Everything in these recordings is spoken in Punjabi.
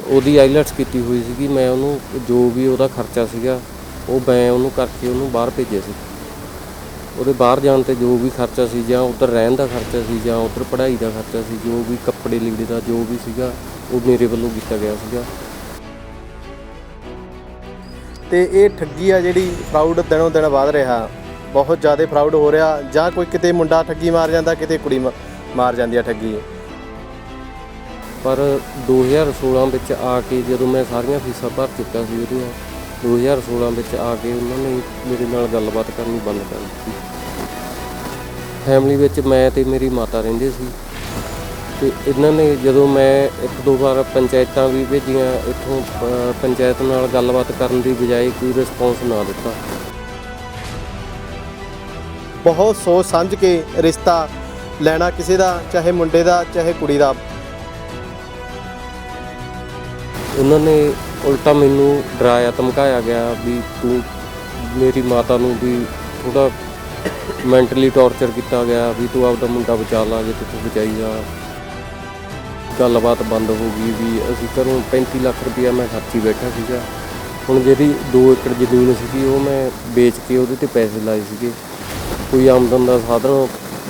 ਉਹਦੀ ਆਈਲੈਟਸ ਕੀਤੀ ਹੋਈ ਸੀਗੀ। ਮੈਂ ਉਹਨੂੰ ਜੋ ਵੀ ਉਹਦਾ ਖਰਚਾ ਸੀਗਾ ਉਹ ਮੈਂ ਉਹਨੂੰ ਕਰਕੇ ਉਹਨੂੰ ਬਾਹਰ ਭੇਜਿਆ ਸੀ। ਉਹਦੇ ਬਾਹਰ ਜਾਣ 'ਤੇ ਜੋ ਵੀ ਖਰਚਾ ਸੀ, ਜਾਂ ਉੱਧਰ ਰਹਿਣ ਦਾ ਖਰਚਾ ਸੀ, ਜਾਂ ਉੱਧਰ ਪੜ੍ਹਾਈ ਦਾ ਖਰਚਾ ਸੀ, ਜੋ ਵੀ ਕੱਪੜੇ ਲੀੜੇ ਦਾ ਜੋ ਵੀ ਸੀਗਾ ਉਹ ਮੇਰੇ ਵੱਲੋਂ ਕੀਤਾ ਗਿਆ ਸੀਗਾ। ਤੇ ਇਹ ਠੱਗੀ ਆ ਜਿਹੜੀ ਫਰਾਡ ਦਿਨੋਂ ਦਿਨ ਵੱਧ ਰਿਹਾ, ਬਹੁਤ ਜ਼ਿਆਦਾ ਫਰਾਡ ਹੋ ਰਿਹਾ। ਜਾਂ ਕੋਈ ਕਿਤੇ ਮੁੰਡਾ ਠੱਗੀ ਮਾਰ ਜਾਂਦਾ, ਕਿਤੇ ਕੁੜੀ ਮਾਰ ਜਾਂਦੀ ਆ ਠੱਗੀ। ਪਰ 2016 ਵਿੱਚ ਆ ਕੇ ਜਦੋਂ ਮੈਂ ਸਾਰੀਆਂ ਫੀਸਾਂ ਭਰ ਚੁੱਕਾ ਸੀ ਉਹਦੀਆਂ, 2016 ਵਿੱਚ ਆ ਕੇ ਉਹਨਾਂ ਨੇ ਮੇਰੇ ਨਾਲ ਗੱਲਬਾਤ ਕਰਨੀ ਬੰਦ ਕਰ ਦਿੱਤੀ। ਫੈਮਿਲੀ ਵਿੱਚ ਮੈਂ ਅਤੇ ਮੇਰੀ ਮਾਤਾ ਰਹਿੰਦੇ ਸੀ, ਅਤੇ ਇਹਨਾਂ ਨੇ ਜਦੋਂ ਮੈਂ 1-2 ਵਾਰ ਪੰਚਾਇਤਾਂ ਵੀ ਭੇਜੀਆਂ, ਇੱਥੋਂ ਪੰਚਾਇਤ ਨਾਲ ਗੱਲਬਾਤ ਕਰਨ ਦੀ ਬਜਾਏ ਕੋਈ ਰਿਸਪੌਂਸ ਨਾ ਦਿੱਤਾ। ਬਹੁਤ ਸੋਚ ਸਮਝ ਕੇ ਰਿਸ਼ਤਾ ਲੈਣਾ ਕਿਸੇ ਦਾ, ਚਾਹੇ ਮੁੰਡੇ ਦਾ ਚਾਹੇ ਕੁੜੀ ਦਾ। ਉਹਨਾਂ ਨੇ ਉਲਟਾ ਮੈਨੂੰ ਡਰਾਇਆ ਧਮਕਾਇਆ ਗਿਆ ਵੀ ਤੂੰ, ਮੇਰੀ ਮਾਤਾ ਨੂੰ ਵੀ ਥੋੜ੍ਹਾ ਮੈਂਟਲੀ ਟੌਰਚਰ ਕੀਤਾ ਗਿਆ ਵੀ ਤੂੰ ਆਪਦਾ ਮੁੰਡਾ ਬਚਾ ਲਾ, ਜੇ ਤੂੰ ਬਚਾਈ ਜਾ। ਗੱਲਬਾਤ ਬੰਦ ਹੋ ਗਈ ਵੀ ਅਸੀਂ ਘਰੋਂ 35 ਲੱਖ ਰੁਪਇਆ ਮੈਂ ਖਰਚੀ ਬੈਠਾ ਸੀਗਾ। ਹੁਣ ਜਿਹੜੀ 2 ਏਕੜ ਜ਼ਮੀਨ ਸੀਗੀ ਉਹ ਮੈਂ ਵੇਚ ਕੇ ਉਹਦੇ 'ਤੇ ਪੈਸੇ ਲਾਏ ਸੀਗੇ। ਕੋਈ ਆਮਦਨ ਦਾ ਸਾਧਨ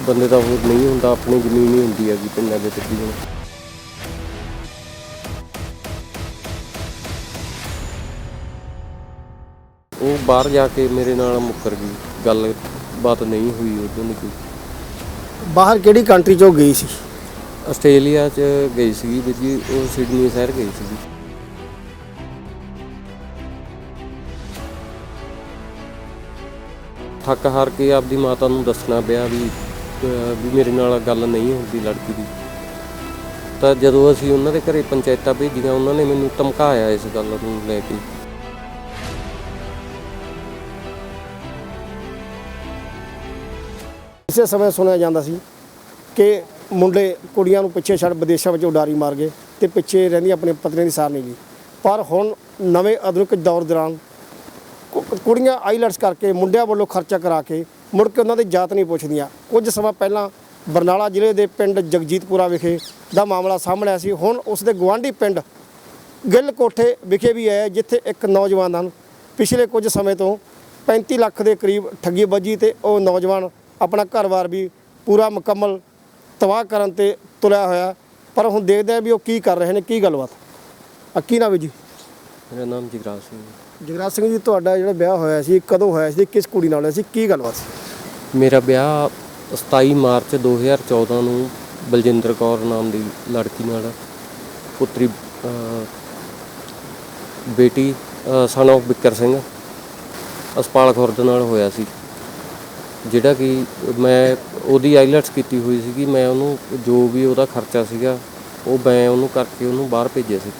ਬੰਦੇ ਦਾ ਹੋਰ ਨਹੀਂ ਹੁੰਦਾ, ਆਪਣੀ ਜ਼ਮੀਨ ਹੀ ਹੁੰਦੀ ਹੈਗੀ ਪਿੰਡਾਂ ਦੇ ਤਕਰੀਬਨ। ਉਹ ਬਾਹਰ ਜਾ ਕੇ ਮੇਰੇ ਨਾਲ ਮੁੱਕਰ ਗਈ, ਗੱਲਬਾਤ ਨਹੀਂ ਹੋਈ ਉਦੋਂ ਨਹੀਂ ਕੋਈ। ਬਾਹਰ ਕਿਹੜੀ ਕੰਟਰੀ 'ਚੋਂ ਗਈ ਸੀ? ਆਸਟ੍ਰੇਲੀਆ 'ਚ ਗਈ ਸੀਗੀ ਵੀਰ ਜੀ, ਉਹ ਸਿਡਨੀ ਸ਼ਹਿਰ ਗਈ ਸੀਗੀ। ਥੱਕ ਹਾਰ ਕੇ ਆਪਦੀ ਮਾਤਾ ਨੂੰ ਦੱਸਣਾ ਪਿਆ ਵੀ ਮੇਰੇ ਨਾਲ ਗੱਲ ਨਹੀਂ ਹੁੰਦੀ ਲੜਕੀ ਦੀ। ਤਾਂ ਜਦੋਂ ਅਸੀਂ ਉਹਨਾਂ ਦੇ ਘਰੇ ਪੰਚਾਇਤਾਂ ਭੇਜੀਆਂ, ਉਹਨਾਂ ਨੇ ਮੈਨੂੰ ਧਮਕਾਇਆ ਇਸ ਗੱਲ ਨੂੰ ਲੈ ਕੇ। ਇਸੇ ਸਮੇਂ ਸੁਣਿਆ ਜਾਂਦਾ ਸੀ ਕਿ ਮੁੰਡੇ ਕੁੜੀਆਂ ਨੂੰ ਪਿੱਛੇ ਛੱਡ ਵਿਦੇਸ਼ਾਂ ਵਿੱਚ ਉਡਾਰੀ ਮਾਰ ਗਏ ਅਤੇ ਪਿੱਛੇ ਰਹਿੰਦੀ ਆਪਣੀ ਪਤਨੀ ਦੀ ਸਾਰ ਨਹੀਂ ਗਈ। ਪਰ ਹੁਣ ਨਵੇਂ ਆਧੁਨਿਕ ਦੌਰ ਦੌਰਾਨ ਕੁੜੀਆਂ ਆਈਲੈਟਸ ਕਰਕੇ ਮੁੰਡਿਆਂ ਵੱਲੋਂ ਖਰਚਾ ਕਰਾ ਕੇ ਮੁੜ ਕੇ ਉਹਨਾਂ ਦੀ ਜਾਤ ਨਹੀਂ ਪੁੱਛਦੀਆਂ। ਕੁਝ ਸਮਾਂ ਪਹਿਲਾਂ ਬਰਨਾਲਾ ਜ਼ਿਲ੍ਹੇ ਦੇ ਪਿੰਡ ਜਗਜੀਤਪੁਰਾ ਵਿਖੇ ਦਾ ਮਾਮਲਾ ਸਾਹਮਣੇ ਆਇਆ ਸੀ। ਹੁਣ ਉਸ ਦੇ ਗੁਆਂਢੀ ਪਿੰਡ ਗਿੱਲ ਕੋਠੇ ਵਿਖੇ ਵੀ ਆਇਆ, ਜਿੱਥੇ ਇੱਕ ਨੌਜਵਾਨ ਹਨ ਪਿਛਲੇ ਕੁਝ ਸਮੇਂ ਤੋਂ 35 ਲੱਖ ਦੇ ਕਰੀਬ ਠੱਗੀ ਵੱਜੀ ਅਤੇ ਉਹ ਨੌਜਵਾਨ ਆਪਣਾ ਘਰ-ਬਾਰ ਵੀ ਪੂਰਾ ਮੁਕੰਮਲ ਤਬਾਹ ਕਰਨ 'ਤੇ ਤੁਲਿਆ ਹੋਇਆ। ਪਰ ਹੁਣ ਦੇਖਦੇ ਹਾਂ ਵੀ ਉਹ ਕੀ ਕਰ ਰਹੇ ਨੇ, ਕੀ ਗੱਲਬਾਤ। ਕੀ ਨਾਮ ਹੈ ਜੀ? ਮੇਰਾ ਨਾਮ ਜਗਰਾਜ ਸਿੰਘ। ਜਗਰਾਜ ਸਿੰਘ ਜੀ, ਤੁਹਾਡਾ ਜਿਹੜਾ ਵਿਆਹ ਹੋਇਆ ਸੀ ਕਦੋਂ ਹੋਇਆ ਸੀ, ਕਿਸ ਕੁੜੀ ਨਾਲ ਹੋਇਆ ਸੀ, ਕੀ ਗੱਲਬਾਤ ਸੀ? ਮੇਰਾ ਵਿਆਹ 27 ਮਾਰਚ 2014 ਨੂੰ ਬਲਜਿੰਦਰ ਕੌਰ ਨਾਮ ਦੀ ਲੜਕੀ ਨਾਲ, ਪੁੱਤਰੀ ਬੇਟੀ ਸਨ ਆਫ ਬਿੱਕਰ ਸਿੰਘ ਅਸਪਾਲ ਖੁਰਦ ਨਾਲ ਹੋਇਆ ਸੀ। ਜਿਹੜਾ ਕਿ ਮੈਂ ਉਹਦੀ ਆਈਲੈਟਸ ਕੀਤੀ ਹੋਈ ਸੀਗੀ। ਮੈਂ ਉਹਨੂੰ ਜੋ ਵੀ ਉਹਦਾ ਖਰਚਾ ਸੀਗਾ ਉਹ ਮੈਂ ਉਹਨੂੰ ਕਰਕੇ ਉਹਨੂੰ ਬਾਹਰ ਭੇਜਿਆ ਸੀ।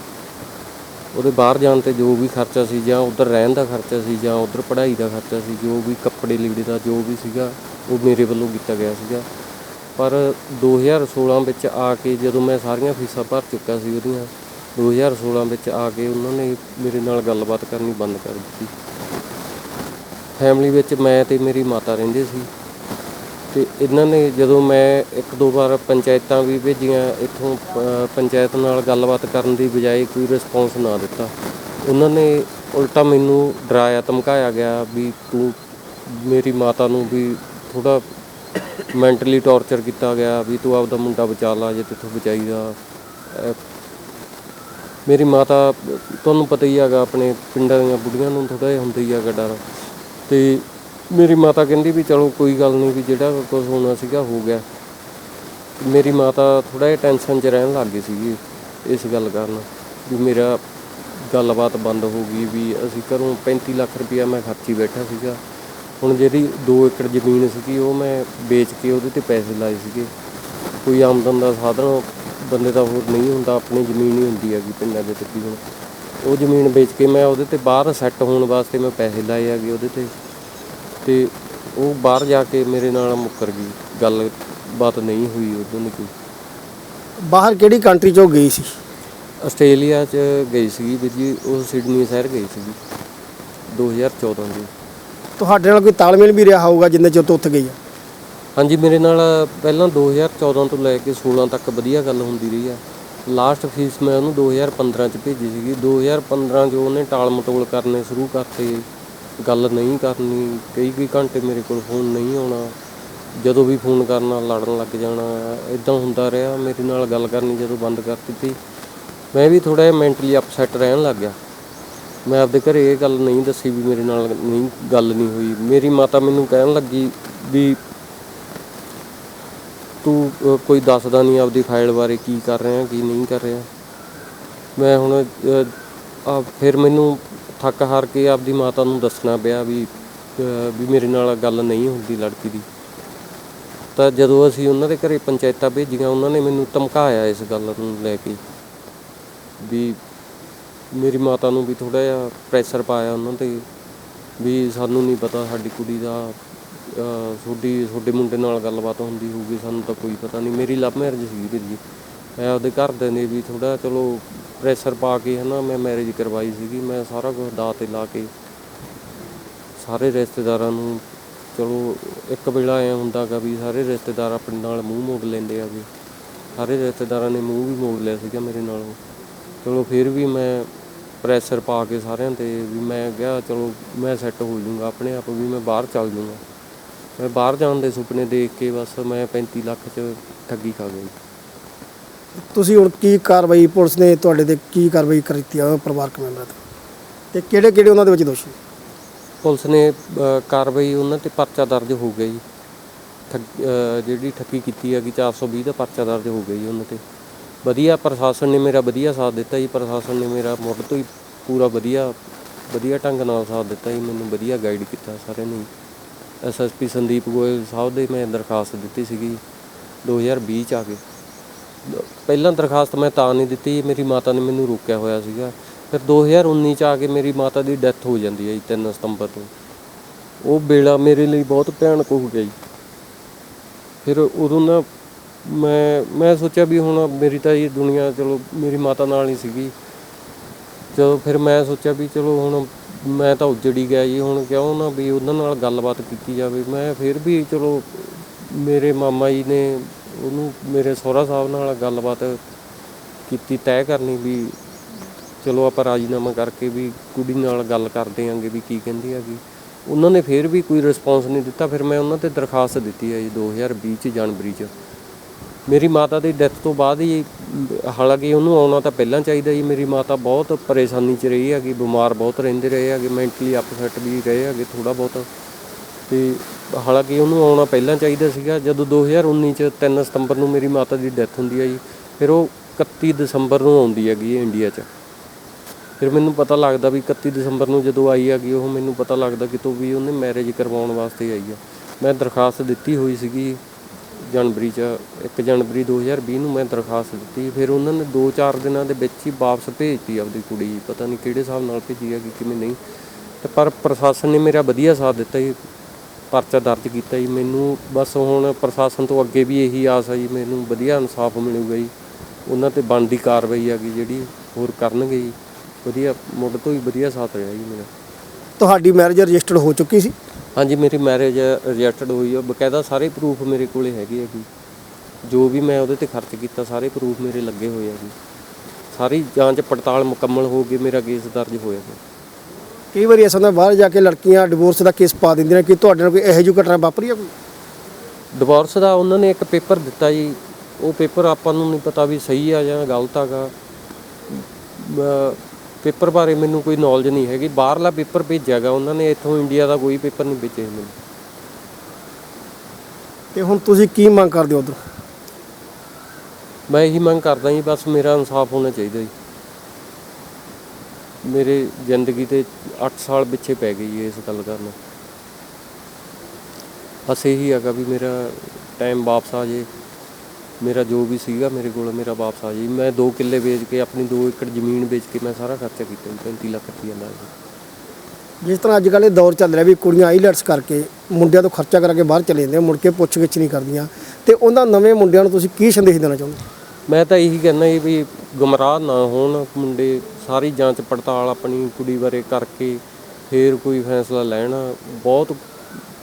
ਉਹਦੇ ਬਾਹਰ ਜਾਣ 'ਤੇ ਜੋ ਵੀ ਖਰਚਾ ਸੀ, ਜਾਂ ਉੱਧਰ ਰਹਿਣ ਦਾ ਖਰਚਾ ਸੀ, ਜਾਂ ਉੱਧਰ ਪੜ੍ਹਾਈ ਦਾ ਖਰਚਾ ਸੀ, ਜੋ ਵੀ ਕੱਪੜੇ ਲੀੜੇ ਦਾ ਜੋ ਵੀ ਸੀਗਾ ਉਹ ਮੇਰੇ ਵੱਲੋਂ ਕੀਤਾ ਗਿਆ ਸੀਗਾ। ਪਰ 2016 ਵਿੱਚ ਆ ਕੇ ਜਦੋਂ ਮੈਂ ਸਾਰੀਆਂ ਫੀਸਾਂ ਭਰ ਚੁੱਕਾ ਸੀ ਉਹਦੀਆਂ, 2016 ਵਿੱਚ ਆ ਕੇ ਉਹਨਾਂ ਨੇ ਮੇਰੇ ਨਾਲ ਗੱਲਬਾਤ ਕਰਨੀ ਬੰਦ ਕਰ ਦਿੱਤੀ। ਫੈਮਿਲੀ ਵਿੱਚ ਮੈਂ ਅਤੇ ਮੇਰੀ ਮਾਤਾ ਰਹਿੰਦੇ ਸੀ, ਅਤੇ ਇਹਨਾਂ ਨੇ ਜਦੋਂ ਮੈਂ 1-2 ਵਾਰ ਪੰਚਾਇਤਾਂ ਵੀ ਭੇਜੀਆਂ, ਇੱਥੋਂ ਪੰਚਾਇਤ ਨਾਲ ਗੱਲਬਾਤ ਕਰਨ ਦੀ ਬਜਾਏ ਕੋਈ ਰਿਸਪੌਂਸ ਨਾ ਦਿੱਤਾ। ਉਹਨਾਂ ਨੇ ਉਲਟਾ ਮੈਨੂੰ ਡਰਾਇਆ ਧਮਕਾਇਆ ਗਿਆ ਵੀ ਤੂੰ, ਮੇਰੀ ਮਾਤਾ ਨੂੰ ਵੀ ਥੋੜ੍ਹਾ ਮੈਂਟਲੀ ਟੌਰਚਰ ਕੀਤਾ ਗਿਆ ਵੀ ਤੂੰ ਆਪਦਾ ਮੁੰਡਾ ਬਚਾ ਲਾ, ਜੇ ਤੈਥੋਂ ਬਚਾਈ ਜਾ। ਮੇਰੀ ਮਾਤਾ, ਤੁਹਾਨੂੰ ਪਤਾ ਹੀ ਹੈਗਾ, ਆਪਣੇ ਪਿੰਡਾਂ ਦੀਆਂ ਬੁੱਢੀਆਂ ਨੂੰ ਥੋੜ੍ਹਾ ਜਿਹਾ ਹੁੰਦਾ ਹੀ ਹੈਗਾ ਡਰ। ਅਤੇ ਮੇਰੀ ਮਾਤਾ ਕਹਿੰਦੀ ਵੀ ਚਲੋ ਕੋਈ ਗੱਲ ਨਹੀਂ, ਵੀ ਜਿਹੜਾ ਕੁਛ ਹੋਣਾ ਸੀਗਾ ਹੋ ਗਿਆ। ਮੇਰੀ ਮਾਤਾ ਥੋੜ੍ਹਾ ਜਿਹਾ ਟੈਨਸ਼ਨ 'ਚ ਰਹਿਣ ਲੱਗ ਗਈ ਸੀਗੀ ਇਸ ਗੱਲ ਕਾਰਨ, ਵੀ ਮੇਰਾ ਗੱਲਬਾਤ ਬੰਦ ਹੋ ਗਈ ਵੀ ਅਸੀਂ ਘਰੋਂ 35 ਲੱਖ ਰੁਪਇਆ ਮੈਂ ਖਰਚੀ ਬੈਠਾ ਸੀਗਾ। ਹੁਣ ਜਿਹੜੀ 2 ਏਕੜ ਜ਼ਮੀਨ ਸੀਗੀ ਉਹ ਮੈਂ ਵੇਚ ਕੇ ਉਹਦੇ 'ਤੇ ਪੈਸੇ ਲਾਏ ਸੀਗੇ। ਕੋਈ ਆਮਦਨ ਦਾ ਸਾਧਨ ਬੰਦੇ ਦਾ ਹੋਰ ਨਹੀਂ ਹੁੰਦਾ, ਆਪਣੀ ਜ਼ਮੀਨ ਹੀ ਹੁੰਦੀ ਹੈਗੀ ਪਿੰਡਾਂ ਦੇ ਤਕਰੀਬਨ। ਉਹ ਜ਼ਮੀਨ ਵੇਚ ਕੇ ਮੈਂ ਉਹਦੇ 'ਤੇ ਬਾਹਰ ਸੈੱਟ ਹੋਣ ਵਾਸਤੇ ਮੈਂ ਪੈਸੇ ਲਾਏ ਹੈਗੇ ਉਹਦੇ 'ਤੇ, ਅਤੇ ਉਹ ਬਾਹਰ ਜਾ ਕੇ ਮੇਰੇ ਨਾਲ ਮੁੱਕਰ ਗਈ, ਗੱਲਬਾਤ ਨਹੀਂ ਹੋਈ ਉਦੋਂ ਨਹੀਂ ਕੋਈ। ਬਾਹਰ ਕਿਹੜੀ ਕੰਟਰੀ 'ਚੋਂ ਗਈ ਸੀ? ਆਸਟ੍ਰੇਲੀਆ 'ਚ ਗਈ ਸੀਗੀ ਵੀਰ ਜੀ, ਉਹ ਸਿਡਨੀ ਸ਼ਹਿਰ ਗਈ ਸੀਗੀ 2014 ਦੀ। ਤੁਹਾਡੇ ਨਾਲ ਕੋਈ ਤਾਲਮੇਲ ਵੀ ਰਿਹਾ ਹੋਊਗਾ ਜਿੰਨੇ ਚਿਰ ਤੋਂ ਉੱਥੇ ਗਈ ਆ? ਹਾਂਜੀ, ਮੇਰੇ ਨਾਲ ਪਹਿਲਾਂ 2014 ਤੋਂ ਲੈ ਕੇ 16 ਤੱਕ ਵਧੀਆ ਗੱਲ ਹੁੰਦੀ ਰਹੀ ਆ। ਲਾਸਟ ਫੀਸ ਮੈਂ ਉਹਨੂੰ 2015 'ਚ ਭੇਜੀ ਸੀਗੀ। 2015 'ਚ ਉਹਨੇ ਟਾਲ ਮਟੋਲ ਕਰਨੇ ਸ਼ੁਰੂ ਕਰਤੇ, ਗੱਲ ਨਹੀਂ ਕਰਨੀ, ਕਈ ਘੰਟੇ ਮੇਰੇ ਕੋਲ ਫੋਨ ਨਹੀਂ ਆਉਣਾ, ਜਦੋਂ ਵੀ ਫੋਨ ਕਰਨਾ ਲੜਨ ਲੱਗ ਜਾਣਾ। ਇੱਦਾਂ ਹੁੰਦਾ ਰਿਹਾ। ਮੇਰੇ ਨਾਲ ਗੱਲ ਕਰਨੀ ਜਦੋਂ ਬੰਦ ਕਰ ਦਿੱਤੀ, ਮੈਂ ਵੀ ਥੋੜ੍ਹਾ ਜਿਹਾ ਮੈਂਟਲੀ ਅਪਸੈਟ ਰਹਿਣ ਲੱਗ ਗਿਆ। ਮੈਂ ਆਪਦੇ ਘਰੇ ਇਹ ਗੱਲ ਨਹੀਂ ਦੱਸੀ ਵੀ ਮੇਰੇ ਨਾਲ ਗੱਲ ਨਹੀਂ ਹੋਈ। ਮੇਰੀ ਮਾਤਾ ਮੈਨੂੰ ਕਹਿਣ ਲੱਗੀ ਵੀ ਤੂੰ ਕੋਈ ਦੱਸਦਾ ਨਹੀਂ ਆਪਦੀ ਫਾਈਲ ਬਾਰੇ, ਕੀ ਕਰ ਰਿਹਾ ਕੀ ਨਹੀਂ ਕਰ ਰਿਹਾ। ਮੈਂ ਹੁਣ ਫਿਰ ਮੈਨੂੰ ਥੱਕ ਹਾਰ ਕੇ ਆਪਦੀ ਮਾਤਾ ਨੂੰ ਦੱਸਣਾ ਪਿਆ ਵੀ ਮੇਰੇ ਨਾਲ ਗੱਲ ਨਹੀਂ ਹੁੰਦੀ ਲੜਕੀ ਦੀ। ਤਾਂ ਜਦੋਂ ਅਸੀਂ ਉਹਨਾਂ ਦੇ ਘਰੇ ਪੰਚਾਇਤਾਂ ਭੇਜੀਆਂ, ਉਹਨਾਂ ਨੇ ਮੈਨੂੰ ਧਮਕਾਇਆ ਇਸ ਗੱਲ ਨੂੰ ਲੈ ਕੇ ਵੀ ਮੇਰੀ ਮਾਤਾ ਨੂੰ ਵੀ ਥੋੜ੍ਹਾ ਜਿਹਾ ਪ੍ਰੈਸ਼ਰ ਪਾਇਆ ਉਹਨਾਂ 'ਤੇ ਵੀ ਸਾਨੂੰ ਨਹੀਂ ਪਤਾ ਸਾਡੀ ਕੁੜੀ ਦਾ ਤੁਹਾਡੇ ਮੁੰਡੇ ਨਾਲ ਗੱਲਬਾਤ ਹੁੰਦੀ ਹੋਊਗੀ, ਸਾਨੂੰ ਤਾਂ ਕੋਈ ਪਤਾ ਨਹੀਂ। ਮੇਰੀ ਲਵ ਮੈਰਿਜ ਸੀਗੀ ਵੀਰ ਜੀ। ਮੈਂ ਆਪਦੇ ਘਰਦਿਆਂ ਨੇ ਵੀ ਥੋੜ੍ਹਾ ਚਲੋ ਪ੍ਰੈਸ਼ਰ ਪਾ ਕੇ ਮੈਂ ਮੈਰਿਜ ਕਰਵਾਈ ਸੀਗੀ। ਮੈਂ ਸਾਰਾ ਕੁਝ ਦਾਅ 'ਤੇ ਲਾ ਕੇ ਸਾਰੇ ਰਿਸ਼ਤੇਦਾਰਾਂ ਨੂੰ, ਚਲੋ ਇੱਕ ਵੇਲਾ ਐਂ ਹੁੰਦਾ ਗਾ ਵੀ ਸਾਰੇ ਰਿਸ਼ਤੇਦਾਰ ਆਪਣੇ ਨਾਲ ਮੂੰਹ ਮੋੜ ਲੈਂਦੇ ਹੈਗੇ। ਸਾਰੇ ਰਿਸ਼ਤੇਦਾਰਾਂ ਨੇ ਮੂੰਹ ਵੀ ਮੋੜ ਲਿਆ ਸੀਗਾ ਮੇਰੇ ਨਾਲੋਂ। ਚਲੋ ਫਿਰ ਵੀ ਮੈਂ ਪ੍ਰੈਸ਼ਰ ਪਾ ਕੇ ਸਾਰਿਆਂ 'ਤੇ ਵੀ ਮੈਂ ਕਿਹਾ ਚਲੋ ਮੈਂ ਸੈੱਟ ਹੋ ਜਾਊਂਗਾ ਆਪਣੇ ਆਪ, ਵੀ ਮੈਂ ਬਾਹਰ ਚੱਲ ਜਾਊਂਗਾ। ਮੈਂ ਬਾਹਰ ਜਾਣ ਦੇ ਸੁਪਨੇ ਦੇਖ ਕੇ ਬਸ ਮੈਂ 35 ਲੱਖ 'ਚ ਠੱਗੀ ਖਾ ਗਿਆ। ਤੁਸੀਂ ਹੁਣ ਕੀ ਕਾਰਵਾਈ, ਪੁਲਿਸ ਨੇ ਤੁਹਾਡੇ 'ਤੇ ਕੀ ਕਾਰਵਾਈ ਕੀਤੀ ਆ ਪਰਿਵਾਰਕ ਮੈਂਬਰਾਂ 'ਤੇ, ਤੇ ਕਿਹੜੇ ਉਹਨਾਂ ਦੇ ਵਿੱਚ ਦੋਸ਼ੀ? ਪੁਲਿਸ ਨੇ ਕਾਰਵਾਈ ਉਹਨਾਂ 'ਤੇ ਪਰਚਾ ਦਰਜ ਹੋ ਗਿਆ ਜੀ। ਜਿਹੜੀ ਠੱਗੀ ਕੀਤੀ ਹੈਗੀ 420 ਦਾ ਪਰਚਾ ਦਰਜ ਹੋ ਗਿਆ ਜੀ ਉਹਨਾਂ 'ਤੇ। ਵਧੀਆ ਪ੍ਰਸ਼ਾਸਨ ਨੇ ਮੇਰਾ ਵਧੀਆ ਸਾਥ ਦਿੱਤਾ ਜੀ। ਪ੍ਰਸ਼ਾਸਨ ਨੇ ਮੇਰਾ ਮੁੱਢ ਤੋਂ ਹੀ ਪੂਰਾ ਵਧੀਆ ਢੰਗ ਨਾਲ ਸਾਥ ਦਿੱਤਾ ਜੀ। ਮੈਨੂੰ ਵਧੀਆ ਗਾਈਡ ਕੀਤਾ ਸਾਰਿਆਂ ਨੇ। SSP ਸੰਦੀਪ ਗੋਇਲ ਸਾਹਿਬ ਦੇ ਮੈਂ ਦਰਖਾਸਤ ਦਿੱਤੀ ਸੀਗੀ 2020 'ਚ ਆ ਕੇ। ਪਹਿਲਾਂ ਦਰਖਾਸਤ ਮੈਂ ਤਾਂ ਨਹੀਂ ਦਿੱਤੀ, ਮੇਰੀ ਮਾਤਾ ਨੇ ਮੈਨੂੰ ਰੋਕਿਆ ਹੋਇਆ ਸੀਗਾ। ਫਿਰ 2019 'ਚ ਆ ਕੇ ਮੇਰੀ ਮਾਤਾ ਦੀ ਡੈਥ ਹੋ ਜਾਂਦੀ ਹੈ ਜੀ 3 ਸਤੰਬਰ ਨੂੰ। ਉਹ ਵੇਲਾ ਮੇਰੇ ਲਈ ਬਹੁਤ ਭਿਆਨਕ ਹੋ ਗਿਆ ਜੀ। ਫਿਰ ਉਦੋਂ ਨਾ ਮੈਂ ਸੋਚਿਆ ਵੀ ਹੁਣ ਮੇਰੀ ਤਾਂ ਇਹ ਦੁਨੀਆ ਚਲੋ ਮੇਰੀ ਮਾਤਾ ਨਾਲ ਹੀ ਸੀਗੀ। ਜਦੋਂ ਫਿਰ ਮੈਂ ਸੋਚਿਆ ਵੀ ਚਲੋ ਹੁਣ ਮੈਂ ਤਾਂ ਉੱਜੜ ਹੀ ਗਿਆ ਜੀ, ਹੁਣ ਕਿਉਂ ਨਾ ਵੀ ਉਹਨਾਂ ਨਾਲ ਗੱਲਬਾਤ ਕੀਤੀ ਜਾਵੇ। ਮੈਂ ਫਿਰ ਵੀ ਚਲੋ ਮੇਰੇ ਮਾਮਾ ਜੀ ਨੇ ਉਹਨੂੰ ਮੇਰੇ ਸਹੁਰਾ ਸਾਹਿਬ ਨਾਲ ਗੱਲਬਾਤ ਕੀਤੀ, ਤੈਅ ਕਰਨੀ ਵੀ ਚਲੋ ਆਪਾਂ ਰਾਜ਼ੀਨਾਮਾ ਕਰਕੇ ਵੀ ਕੁੜੀ ਨਾਲ ਗੱਲ ਕਰਦੇ ਆਂਗੇ ਵੀ ਕੀ ਕਹਿੰਦੀ ਹੈਗੀ। ਉਹਨਾਂ ਨੇ ਫਿਰ ਵੀ ਕੋਈ ਰਿਸਪੌਂਸ ਨਹੀਂ ਦਿੱਤਾ। ਫਿਰ ਮੈਂ ਉਹਨਾਂ 'ਤੇ ਦਰਖਾਸਤ ਦਿੱਤੀ ਹੈ ਜੀ 2020 'ਚ ਜਨਵਰੀ 'ਚ। ਮੇਰੀ ਮਾਤਾ ਦੀ ਡੈਥ ਤੋਂ ਬਾਅਦ ਹੀ, ਹਾਲਾਂਕਿ ਉਹਨੂੰ ਆਉਣਾ ਤਾਂ ਪਹਿਲਾਂ ਚਾਹੀਦਾ ਜੀ। ਮੇਰੀ ਮਾਤਾ ਬਹੁਤ ਪਰੇਸ਼ਾਨੀ 'ਚ ਰਹੀ ਹੈਗੀ, ਬਿਮਾਰ ਬਹੁਤ ਰਹਿੰਦੇ ਰਹੇ ਹੈਗੇ, ਮੈਂਟਲੀ ਅਪਸੈਟ ਵੀ ਰਹੇ ਹੈਗੇ ਥੋੜ੍ਹਾ ਬਹੁਤ। ਅਤੇ ਹਾਲਾਂਕਿ ਉਹਨੂੰ ਆਉਣਾ ਪਹਿਲਾਂ ਚਾਹੀਦਾ ਸੀਗਾ। ਜਦੋਂ 2019 'ਚ 3 ਸਤੰਬਰ ਨੂੰ ਮੇਰੀ ਮਾਤਾ ਦੀ ਡੈਥ ਹੁੰਦੀ ਹੈ ਜੀ, ਫਿਰ ਉਹ 31 ਦਸੰਬਰ ਨੂੰ ਆਉਂਦੀ ਹੈਗੀ ਇੰਡੀਆ 'ਚ। ਫਿਰ ਮੈਨੂੰ ਪਤਾ ਲੱਗਦਾ ਵੀ 31 ਦਸੰਬਰ ਨੂੰ ਜਦੋਂ ਆਈ ਹੈਗੀ ਉਹ, ਮੈਨੂੰ ਪਤਾ ਲੱਗਦਾ ਕਿਤੋਂ ਵੀ ਉਹਨੇ ਮੈਰਿਜ ਕਰਵਾਉਣ ਵਾਸਤੇ ਆਈ ਆ। ਮੈਂ ਦਰਖਾਸਤ ਦਿੱਤੀ ਹੋਈ ਸੀਗੀ ਜਨਵਰੀ 'ਚ, 1 ਜਨਵਰੀ 2020 ਨੂੰ ਮੈਂ ਦਰਖਾਸਤ ਦਿੱਤੀ। ਫਿਰ ਉਹਨਾਂ ਨੇ 2-4 ਦਿਨਾਂ ਦੇ ਵਿੱਚ ਹੀ ਵਾਪਸ ਭੇਜਤੀ ਆਪਦੀ ਕੁੜੀ। ਪਤਾ ਨਹੀਂ ਕਿਹੜੇ ਹਿਸਾਬ ਨਾਲ ਭੇਜੀ ਹੈਗੀ, ਕਿਵੇਂ ਨਹੀਂ। ਅਤੇ ਪਰ ਪ੍ਰਸ਼ਾਸਨ ਨੇ ਮੇਰਾ ਵਧੀਆ ਸਾਥ ਦਿੱਤਾ ਜੀ, ਪਰਚਾ ਦਰਜ ਕੀਤਾ ਜੀ। ਮੈਨੂੰ ਬਸ ਹੁਣ ਪ੍ਰਸ਼ਾਸਨ ਤੋਂ ਅੱਗੇ ਵੀ ਇਹੀ ਆਸ ਹੈ ਜੀ, ਮੈਨੂੰ ਵਧੀਆ ਇਨਸਾਫ ਮਿਲੂਗਾ ਜੀ। ਉਹਨਾਂ 'ਤੇ ਬਣਦੀ ਕਾਰਵਾਈ ਹੈਗੀ ਜਿਹੜੀ ਹੋਰ ਕਰਨਗੇ ਜੀ। ਵਧੀਆ ਮੁੱਢ ਤੋਂ ਹੀ ਵਧੀਆ ਸਾਥ ਰਿਹਾ ਜੀ ਮੇਰਾ। ਤੁਹਾਡੀ ਮੈਰਿਜ ਰਜਿਸਟਰਡ ਹੋ ਚੁੱਕੀ ਸੀ? ਹਾਂਜੀ, ਮੇਰੀ ਮੈਰਿਜ ਰਜਿਸਟਰਡ ਹੋਈ ਆ। ਬਕਾਇਦਾ ਸਾਰੇ ਪ੍ਰੂਫ ਮੇਰੇ ਕੋਲ ਹੈਗੇ ਆ ਜੀ। ਜੋ ਵੀ ਮੈਂ ਉਹਦੇ 'ਤੇ ਖਰਚ ਕੀਤਾ ਸਾਰੇ ਪ੍ਰੂਫ ਮੇਰੇ ਲੱਗੇ ਹੋਏ ਆ ਜੀ। ਸਾਰੀ ਜਾਂਚ ਪੜਤਾਲ ਮੁਕੰਮਲ ਹੋ ਕੇ ਮੇਰਾ ਕੇਸ ਦਰਜ ਹੋਇਆ ਜੀ। ਕਈ ਵਾਰੀ ਐਸਾ ਹੁੰਦਾ ਬਾਹਰ ਜਾ ਕੇ ਲੜਕੀਆਂ ਡਿਵੋਰਸ ਦਾ ਕੇਸ ਪਾ ਦਿੰਦੀਆਂ ਨੇ, ਕਿ ਤੁਹਾਡੇ ਨਾਲ ਕੋਈ ਇਹੋ ਜਿਹੀ ਘਟਨਾ ਵਾਪਰੀ ਆ ਕੋਈ? ਡਿਵੋਰਸ ਦਾ ਉਹਨਾਂ ਨੇ ਇੱਕ ਪੇਪਰ ਦਿੱਤਾ ਜੀ। ਉਹ ਪੇਪਰ ਆਪਾਂ ਨੂੰ ਨਹੀਂ ਪਤਾ ਵੀ ਸਹੀ ਆ ਜਾਂ ਗਲਤ ਹੈਗਾ। ਪੇਪਰ ਬਾਰੇ ਮੈਨੂੰ ਕੋਈ ਨੌਲੇਜ ਨਹੀਂ ਹੈਗੀ। ਬਾਹਰਲਾ ਪੇਪਰ ਭੇਜਿਆ ਗਾ ਉਹਨਾਂ ਨੇ, ਇੱਥੋਂ ਇੰਡੀਆ ਦਾ ਕੋਈ ਪੇਪਰ ਨਹੀਂ ਭੇਜਿਆ ਮੈਨੂੰ। ਤੇ ਹੁਣ ਤੁਸੀਂ ਕੀ ਮੰਗ ਕਰਦੇ ਹੋ ਉੱਧਰ? ਮੈਂ ਇਹੀ ਮੰਗ ਕਰਦਾ ਜੀ, ਬਸ ਮੇਰਾ ਇਨਸਾਫ ਹੋਣਾ ਚਾਹੀਦਾ ਜੀ। ਮੇਰੇ ਜ਼ਿੰਦਗੀ 'ਤੇ 8 ਸਾਲ ਪਿੱਛੇ ਪੈ ਗਏ ਜੀ ਇਸ ਗੱਲ ਕਾਰਨ। ਬਸ ਇਹੀ ਹੈਗਾ ਵੀ ਮੇਰਾ ਟਾਈਮ ਵਾਪਸ ਆ ਜੇ, ਮੇਰਾ ਜੋ ਵੀ ਸੀਗਾ ਮੇਰੇ ਕੋਲ ਮੇਰਾ ਵਾਪਸ ਆ ਜੇ। ਮੈਂ 2 ਕਿੱਲੇ ਵੇਚ ਕੇ, ਆਪਣੀ 2 ਏਕੜ ਜ਼ਮੀਨ ਵੇਚ ਕੇ ਮੈਂ ਸਾਰਾ ਖਰਚਾ ਕੀਤਾ ਜੀ, 35 ਲੱਖ ਰੁਪਈਆ ਲਾ ਕੇ। ਜਿਸ ਤਰ੍ਹਾਂ ਅੱਜ ਕੱਲ੍ਹ ਇਹ ਦੌਰ ਚੱਲ ਰਿਹਾ ਵੀ ਕੁੜੀਆਂ ਆਈਲੈਟਸ ਕਰਕੇ ਮੁੰਡਿਆਂ ਤੋਂ ਖਰਚਾ ਕਰਾ ਕੇ ਬਾਹਰ ਚਲੇ ਜਾਂਦੇ, ਮੁੜ ਕੇ ਪੁੱਛ ਗਿੱਛ ਨਹੀਂ ਕਰਦੀਆਂ, ਤੇ ਉਹਨਾਂ ਨਵੇਂ ਮੁੰਡਿਆਂ ਨੂੰ ਤੁਸੀਂ ਕੀ ਸੰਦੇਸ਼ ਦੇਣਾ ਚਾਹੁੰਦੇ? ਮੈਂ ਤਾਂ ਇਹੀ ਕਹਿੰਦਾ ਜੀ ਵੀ ਗੁੰਮਰਾਹ ਨਾ ਹੋਣ ਮੁੰਡੇ। ਸਾਰੀ ਜਾਂਚ ਪੜਤਾਲ ਆਪਣੀ ਕੁੜੀ ਬਾਰੇ ਕਰਕੇ ਫਿਰ ਕੋਈ ਫੈਸਲਾ ਲੈਣਾ।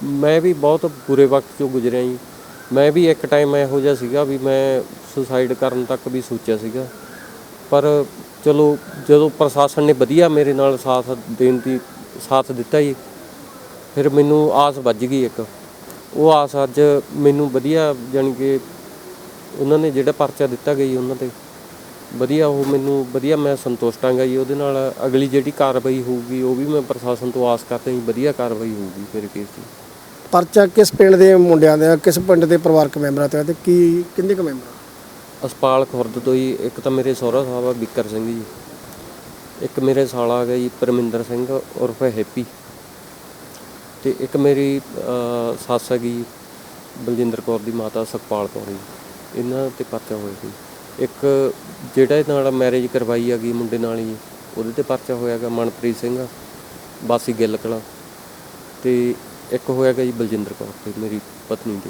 ਮੈਂ ਵੀ ਬਹੁਤ ਬੁਰੇ ਵਕਤ 'ਚੋਂ ਗੁਜ਼ਰਿਆ ਜੀ। ਮੈਂ ਵੀ ਇੱਕ ਟਾਈਮ ਇਹੋ ਜਿਹਾ ਸੀਗਾ ਵੀ ਮੈਂ ਸੁਸਾਈਡ ਕਰਨ ਤੱਕ ਵੀ ਸੋਚਿਆ ਸੀਗਾ। ਪਰ ਚਲੋ ਜਦੋਂ ਪ੍ਰਸ਼ਾਸਨ ਨੇ ਵਧੀਆ ਮੇਰੇ ਨਾਲ ਸਾਥ ਦਿੱਤਾ ਜੀ, ਫਿਰ ਮੈਨੂੰ ਆਸ ਵੱਜ ਗਈ ਇੱਕ। ਉਹ ਆਸ ਅੱਜ ਮੈਨੂੰ ਵਧੀਆ, ਜਾਣੀ ਕਿ ਉਹਨਾਂ ਨੇ ਜਿਹੜਾ ਪਰਚਾ ਦਿੱਤਾ ਗਿਆ ਜੀ ਉਹਨਾਂ 'ਤੇ ਵਧੀਆ, ਉਹ ਮੈਨੂੰ ਵਧੀਆ, ਮੈਂ ਸੰਤੁਸ਼ਟ ਹਾਂਗਾ ਜੀ ਉਹਦੇ ਨਾਲ। ਅਗਲੀ ਜਿਹੜੀ ਕਾਰਵਾਈ ਹੋਊਗੀ ਉਹ ਵੀ ਮੈਂ ਪ੍ਰਸ਼ਾਸਨ ਤੋਂ ਆਸ ਕਰਦਾ ਜੀ, ਵਧੀਆ ਕਾਰਵਾਈ ਹੋਊਗੀ ਮੇਰੇ ਕੇਸ ਦੀ। ਪਰਚਾ ਕਿਸ ਪਿੰਡ ਦੇ ਮੁੰਡਿਆਂ ਦਾ, ਕਿਸ ਪਿੰਡ ਦੇ ਪਰਿਵਾਰਕ ਮੈਂਬਰਾਂ ਤੇ ਤੇ ਕਿੰਨੇ ਕੁ ਮੈਂਬਰ? ਅਸਪਾਲ ਖੁਰਦ ਤੋਂ ਜੀ। ਇੱਕ ਤਾਂ ਮੇਰੇ ਸਹੁਰਾ ਸਾਹਿਬ ਆ ਬਿੱਕਰ ਸਿੰਘ ਜੀ, ਇੱਕ ਮੇਰੇ ਸਾਲਾ ਹੈਗਾ ਜੀ ਪਰਮਿੰਦਰ ਸਿੰਘ ਉਰਫ ਹੈਪੀ, ਤੇ ਇੱਕ ਮੇਰੀ ਸੱਸ ਹੈਗੀ ਬਲਜਿੰਦਰ ਕੌਰ ਦੀ ਮਾਤਾ ਸੁਖਪਾਲ ਕੌਰ ਜੀ। ਇਹਨਾਂ 'ਤੇ ਪਰਚਾ ਹੋਇਆ ਸੀ। ਇੱਕ ਜਿਹੜਾ ਇਹਦੇ ਨਾਲ ਮੈਰਿਜ ਕਰਵਾਈ ਹੈਗੀ ਮੁੰਡੇ ਨਾਲ ਜੀ, ਉਹਦੇ 'ਤੇ ਪਰਚਾ ਹੋਇਆ ਗਾ ਮਨਪ੍ਰੀਤ ਸਿੰਘ ਵਾਸੀ ਗਿੱਲ ਕਲਾਂ, ਤੇ ਇੱਕ ਹੋਇਆ ਗਾ ਜੀ ਬਲਜਿੰਦਰ ਕੌਰ 'ਤੇ ਮੇਰੀ ਪਤਨੀ 'ਤੇ।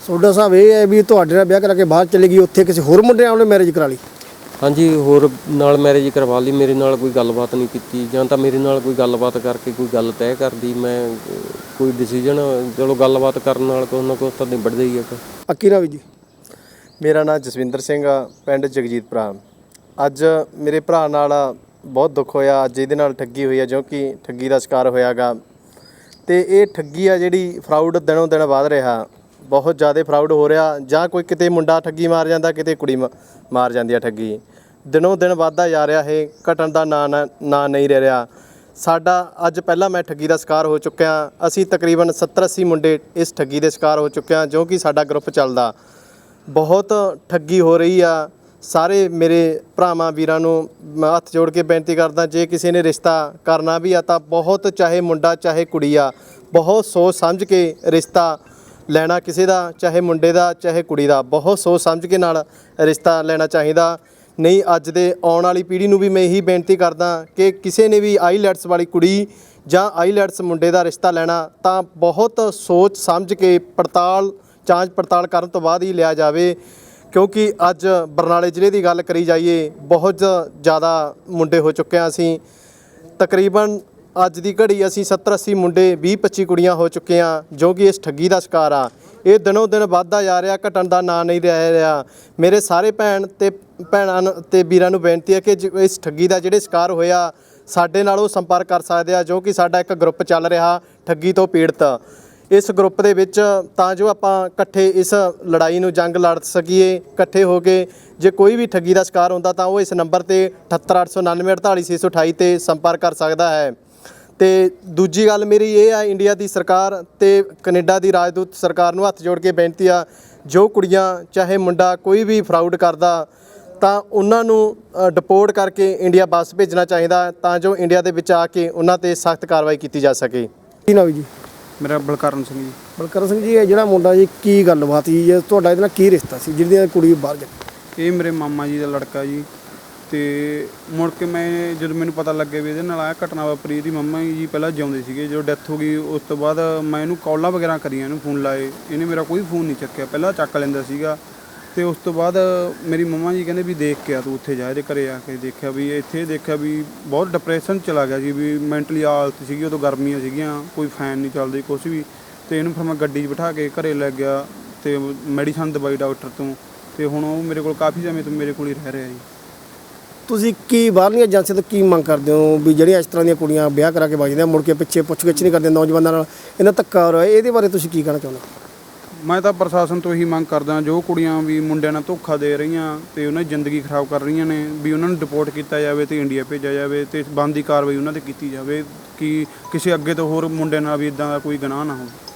ਤੁਹਾਡਾ ਹਿਸਾਬ ਇਹ ਹੈ ਵੀ ਤੁਹਾਡੇ ਨਾਲ ਵਿਆਹ ਕਰਾ ਕੇ ਬਾਹਰ ਚਲੀ ਗਈ, ਉੱਥੇ ਕਿਸੇ ਹੋਰ ਮੁੰਡੇ ਨਾਲ ਉਹਨੇ ਮੈਰਿਜ ਕਰਾ ਲਈ? ਹਾਂਜੀ, ਹੋਰ ਨਾਲ ਮੈਰਿਜ ਕਰਵਾ ਲਈ। ਮੇਰੇ ਨਾਲ ਕੋਈ ਗੱਲਬਾਤ ਨਹੀਂ ਕੀਤੀ, ਜਾਂ ਤਾਂ ਮੇਰੇ ਨਾਲ ਕੋਈ ਗੱਲਬਾਤ ਕਰਕੇ ਕੋਈ ਗੱਲ ਤੈਅ ਕਰਦੀ, ਮੈਂ ਕੋਈ ਡਿਸੀਜਨ, ਚਲੋ ਗੱਲਬਾਤ ਕਰਨ ਨਾਲ ਕੋਈ ਨਾ ਕੋਈ ਤਾਂ ਨਿਬੜਦਾ ਹੀ ਹੈ। ਅੱਕੀ ਨਾ ਵੀ ਜੀ। ਮੇਰਾ ਨਾਮ ਜਸਵਿੰਦਰ ਸਿੰਘ ਆ, ਪਿੰਡ ਜਗਜੀਤਪੁਰਾ। ਅੱਜ ਮੇਰੇ ਭਰਾ ਨਾਲ ਬਹੁਤ ਦੁੱਖ ਹੋਇਆ। ਅੱਜ ਇਹਦੇ ਨਾਲ ਠੱਗੀ ਹੋਈ ਆ, ਜੋ ਕਿ ਠੱਗੀ ਦਾ ਸ਼ਿਕਾਰ ਹੋਇਆਗਾ। ਤੇ ਇਹ ਠੱਗੀ ਆ ਜਿਹੜੀ ਫਰਾਊਡ ਦਿਨੋਂ ਦਿਨ ਵੱਧ ਰਿਹਾ, ਬਹੁਤ ਜ਼ਿਆਦਾ ਫਰਾਊਡ ਹੋ ਰਿਹਾ। ਜਾਂ ਕੋਈ ਕਿਤੇ ਮੁੰਡਾ ਠੱਗੀ ਮਾਰ ਜਾਂਦਾ, ਕਿਤੇ ਕੁੜੀ ਮਾਰ ਜਾਂਦੀ ਆ ਠੱਗੀ। ਦਿਨੋਂ ਦਿਨ ਵੱਧਦਾ ਜਾ ਰਿਹਾ, ਇਹ ਘਟਣ ਦਾ ਨਾਂ ਨਹੀਂ ਰਹਿ ਰਿਹਾ। ਸਾਡਾ ਅੱਜ ਪਹਿਲਾਂ ਮੈਂ ਠੱਗੀ ਦਾ ਸ਼ਿਕਾਰ ਹੋ ਚੁੱਕਿਆ। ਅਸੀਂ ਤਕਰੀਬਨ 70-80 ਮੁੰਡੇ ਇਸ ਠੱਗੀ ਦੇ ਸ਼ਿਕਾਰ ਹੋ ਚੁੱਕੇ ਹਾਂ, ਜੋ ਕਿ ਸਾਡਾ ਗਰੁੱਪ ਚੱਲਦਾ। ਬਹੁਤ ਠੱਗੀ ਹੋ ਰਹੀ ਆ। ਸਾਰੇ ਮੇਰੇ ਭਰਾਵਾਂ ਵੀਰਾਂ ਨੂੰ ਮੈਂ ਹੱਥ ਜੋੜ ਕੇ ਬੇਨਤੀ ਕਰਦਾ, ਜੇ ਕਿਸੇ ਨੇ ਰਿਸ਼ਤਾ ਕਰਨਾ ਵੀ ਆ ਤਾਂ ਬਹੁਤ, ਚਾਹੇ ਮੁੰਡਾ ਚਾਹੇ ਕੁੜੀ ਆ, ਬਹੁਤ ਸੋਚ ਸਮਝ ਕੇ ਰਿਸ਼ਤਾ ਲੈਣਾ ਕਿਸੇ ਦਾ, ਚਾਹੇ ਮੁੰਡੇ ਦਾ ਚਾਹੇ ਕੁੜੀ ਦਾ, ਬਹੁਤ ਸੋਚ ਸਮਝ ਕੇ ਨਾਲ ਰਿਸ਼ਤਾ ਲੈਣਾ ਚਾਹੀਦਾ। ਨਹੀਂ, ਅੱਜ ਦੇ ਆਉਣ ਵਾਲੀ ਪੀੜ੍ਹੀ ਨੂੰ ਵੀ ਮੈਂ ਇਹੀ ਬੇਨਤੀ ਕਰਦਾ ਕਿ ਕਿਸੇ ਨੇ ਵੀ ਆਈਲੈਟਸ ਵਾਲੀ ਕੁੜੀ ਜਾਂ ਆਈਲੈਟਸ ਮੁੰਡੇ ਦਾ ਰਿਸ਼ਤਾ ਲੈਣਾ ਤਾਂ ਬਹੁਤ ਸੋਚ ਸਮਝ ਕੇ ਜਾਂਚ ਪੜਤਾਲ ਕਰਨ ਤੋਂ ਬਾਅਦ ਹੀ ਲਿਆ ਜਾਵੇ। ਕਿਉਂਕਿ ਅੱਜ ਬਰਨਾਲੇ ਜ਼ਿਲ੍ਹੇ ਦੀ ਗੱਲ ਕਰੀ ਜਾਈਏ, ਬਹੁਤ ਜ਼ਿਆਦਾ ਮੁੰਡੇ ਹੋ ਚੁੱਕੇ ਹਾਂ ਅਸੀਂ। ਤਕਰੀਬਨ ਅੱਜ ਦੀ ਘੜੀ ਅਸੀਂ 70-80 ਮੁੰਡੇ, 20-25 ਕੁੜੀਆਂ ਹੋ ਚੁੱਕੇ ਹਾਂ, ਜੋ ਕਿ ਇਸ ਠੱਗੀ ਦਾ ਸ਼ਿਕਾਰ ਆ। ਇਹ ਦਿਨੋਂ ਦਿਨ ਵੱਧਦਾ ਜਾ ਰਿਹਾ, ਘਟਣ ਦਾ ਨਾਂ ਨਹੀਂ ਰਹਿ ਰਿਹਾ। ਮੇਰੇ ਸਾਰੇ ਭੈਣਾਂ ਤੇ ਵੀਰਾਂ ਨੂੰ ਬੇਨਤੀ ਹੈ ਕਿ ਇਸ ਠੱਗੀ ਦਾ ਜਿਹੜੇ ਸ਼ਿਕਾਰ ਹੋਇਆ, ਸਾਡੇ ਨਾਲ ਉਹ ਸੰਪਰਕ ਕਰ ਸਕਦੇ ਆ, ਜੋ ਕਿ ਸਾਡਾ ਇੱਕ ਗਰੁੱਪ ਚੱਲ ਰਿਹਾ ਠੱਗੀ ਤੋਂ ਪੀੜਤ। ਇਸ ਗਰੁੱਪ ਦੇ ਵਿੱਚ ਤਾਂ ਜੋ ਆਪਾਂ ਇਕੱਠੇ ਇਸ ਲੜਾਈ ਨੂੰ ਜੰਗ ਲੜ ਸਕੀਏ ਇਕੱਠੇ ਹੋ ਕੇ। ਜੇ ਕੋਈ ਵੀ ਠੱਗੀ ਦਾ ਸ਼ਿਕਾਰ ਹੁੰਦਾ ਤਾਂ ਉਹ ਇਸ ਨੰਬਰ 'ਤੇ 7899 48628 'ਤੇ ਸੰਪਰਕ ਕਰ ਸਕਦਾ ਹੈ। ਤੇ ਦੂਜੀ ਗੱਲ ਮੇਰੀ ਇਹ ਆ, ਇੰਡੀਆ ਦੀ ਸਰਕਾਰ ਤੇ ਕੈਨੇਡਾ ਦੀ ਰਾਜਦੂਤ ਸਰਕਾਰ ਨੂੰ ਹੱਥ ਜੋੜ ਕੇ ਬੇਨਤੀ ਆ, ਜੋ ਕੁੜੀਆਂ ਚਾਹੇ ਮੁੰਡਾ ਕੋਈ ਵੀ ਫਰਾਊਡ ਕਰਦਾ ਤਾਂ ਉਹਨਾਂ ਨੂੰ ਡਿਪੋਰਟ ਕਰਕੇ ਇੰਡੀਆ ਵਾਪਸ ਭੇਜਣਾ ਚਾਹੀਦਾ, ਤਾਂ ਜੋ ਇੰਡੀਆ ਦੇ ਵਿੱਚ ਆ ਕੇ ਉਹਨਾਂ 'ਤੇ ਸਖਤ ਕਾਰਵਾਈ ਕੀਤੀ ਜਾ ਸਕੇ। ਕੀ ਨਾਮ ਜੀ? ਮੇਰਾ ਬਲਕਰਨ ਸਿੰਘ ਜੀ। ਬਲਕਰਨ ਸਿੰਘ ਜੀ, ਇਹ ਜਿਹੜਾ ਮੁੰਡਾ ਜੀ, ਕੀ ਗੱਲਬਾਤ ਸੀ ਜੀ? ਤੁਹਾਡਾ ਇਹਦੇ ਨਾਲ ਕੀ ਰਿਸ਼ਤਾ ਸੀ ਜਿਹਦੀ ਕੁੜੀ ਬਾਹਰ ਗਈ? ਇਹ ਮੇਰੇ ਮਾਮਾ ਜੀ ਦਾ ਲੜਕਾ ਜੀ। ਤੇ ਮੁੜ ਕੇ ਮੈਂ ਜਦੋਂ ਮੈਨੂੰ ਪਤਾ ਲੱਗਿਆ ਵੀ ਇਹਦੇ ਨਾਲ ਆਹ ਘਟਨਾ ਵਾਪਰੀ, ਇਹਦੀ ਮੰਮਾ ਜੀ ਪਹਿਲਾਂ ਜਿਉਂਦੇ ਸੀਗੇ, ਜਦੋਂ ਡੈਥ ਹੋ ਗਈ ਉਸ ਤੋਂ ਬਾਅਦ ਮੈਂ ਇਹਨੂੰ ਕਾਲਾਂ ਵਗੈਰਾ ਕਰੀਆਂ, ਇਹਨੂੰ ਫੋਨ ਲਾਏ, ਇਹਨੇ ਮੇਰਾ ਕੋਈ ਫੋਨ ਨਹੀਂ ਚੱਕਿਆ। ਪਹਿਲਾਂ ਚੱਕ ਲੈਂਦਾ ਸੀਗਾ, ਤੇ ਉਸ ਤੋਂ ਬਾਅਦ ਮੇਰੀ ਮੰਮਾ ਜੀ ਕਹਿੰਦੇ ਵੀ ਦੇਖ ਕੇ ਆ ਤੂੰ ਉੱਥੇ ਜਾ। ਇਹਦੇ ਘਰੇ ਆ ਕੇ ਦੇਖਿਆ ਵੀ ਇੱਥੇ ਦੇਖਿਆ ਵੀ ਬਹੁਤ ਡਿਪਰੈਸ਼ਨ ਚਲਾ ਗਿਆ ਜੀ, ਵੀ ਮੈਂਟਲੀ ਹਾਲਤ ਸੀਗੀ। ਉਦੋਂ ਗਰਮੀਆਂ ਸੀਗੀਆਂ, ਕੋਈ ਫੈਨ ਨਹੀਂ ਚੱਲਦੀ ਕੁਛ ਵੀ। ਤੇ ਇਹਨੂੰ ਫਿਰ ਮੈਂ ਗੱਡੀ 'ਚ ਬਿਠਾ ਕੇ ਘਰੇ ਲੈ ਗਿਆ ਤੇ ਮੈਡੀਸਨ ਦਵਾਈ ਡਾਕਟਰ ਤੋਂ, ਤੇ ਹੁਣ ਉਹ ਮੇਰੇ ਕੋਲ ਕਾਫੀ ਸਮੇਂ ਤੋਂ ਮੇਰੇ ਕੋਲ ਹੀ ਰਹਿ ਰਿਹਾ ਜੀ। ਤੁਸੀਂ ਕੀ ਬਾਹਰਲੀਆਂ ਏਜੰਸੀਆਂ ਤੋਂ ਕੀ ਮੰਗ ਕਰਦੇ ਹੋ ਵੀ ਜਿਹੜੀਆਂ ਇਸ ਤਰ੍ਹਾਂ ਦੀਆਂ ਕੁੜੀਆਂ ਵਿਆਹ ਕਰਾ ਕੇ ਵਗ ਜਾਂਦੀਆਂ, ਮੁੜ ਕੇ ਪਿੱਛੇ ਪੁੱਛ-ਗਿੱਛ ਨਹੀਂ ਕਰਦੇ ਨੌਜਵਾਨਾਂ ਨਾਲ, ਇਹਨਾਂ ਧੱਕਾ ਹੋ ਰਿਹਾ, ਇਹਦੇ ਬਾਰੇ ਤੁਸੀਂ ਕੀ ਕਹਿਣਾ ਚਾਹੁੰਦੇ? ਮੈਂ ਤਾਂ ਪ੍ਰਸ਼ਾਸਨ ਤੋਂ ਇਹੀ ਮੰਗ ਕਰਦਾ, ਜੋ ਕੁੜੀਆਂ ਵੀ ਮੁੰਡਿਆਂ ਨਾਲ ਧੋਖਾ ਦੇ ਰਹੀਆਂ ਤੇ ਉਹਨਾਂ ਦੀ ਜ਼ਿੰਦਗੀ ਖਰਾਬ ਕਰ ਰਹੀਆਂ ਨੇ, ਵੀ ਉਹਨਾਂ ਨੂੰ ਡਿਪੋਰਟ ਕੀਤਾ ਜਾਵੇ ਤੇ ਇੰਡੀਆ ਭੇਜਿਆ ਜਾਵੇ, ਤੇ ਬਣਦੀ ਕਾਰਵਾਈ ਉਹਨਾਂ 'ਤੇ ਕੀਤੀ ਜਾਵੇ ਕਿ ਕਿਸੇ ਅੱਗੇ ਤੋਂ ਹੋਰ ਮੁੰਡਿਆਂ ਨਾਲ ਵੀ ਇਦਾਂ ਦਾ ਕੋਈ ਗੁਨਾਹ ਨਾ ਹੋਵੇ।